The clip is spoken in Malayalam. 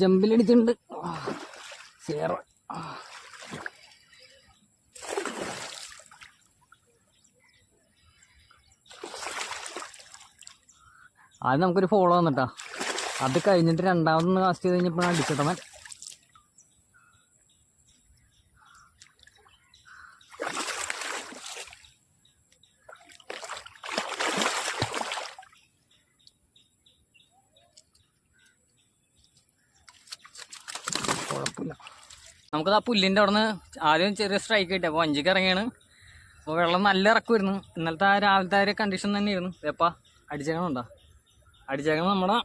ജമ്പിലടിച്ചിട്ടുണ്ട്. സീറോ. അത് നമുക്കൊരു ഫോളോ വന്നിട്ടാ. അത് കഴിഞ്ഞിട്ട് രണ്ടാമതൊന്ന് കാസ്റ്റ് ചെയ്ത് കഴിഞ്ഞപ്പോൾ അടിച്ചിട്ടവൻ. കുഴപ്പമില്ല. നമുക്കത് ആ പുല്ലിൻ്റെ അവിടെ നിന്ന് ആദ്യം ചെറിയ സ്ട്രൈക്ക് കിട്ടി. അപ്പോൾ 5ക്ക് ഇറങ്ങിയാണ്. അപ്പോൾ വെള്ളം നല്ല ഇറക്കുമായിരുന്നു. ഇന്നലത്തെ ആ രാവിലത്തെ ആ ഒരു കണ്ടീഷൻ തന്നെയായിരുന്നു. എപ്പാ അടിച്ചേക്കണുണ്ടോ? അടിച്ചേക്കണം നമ്മുടെ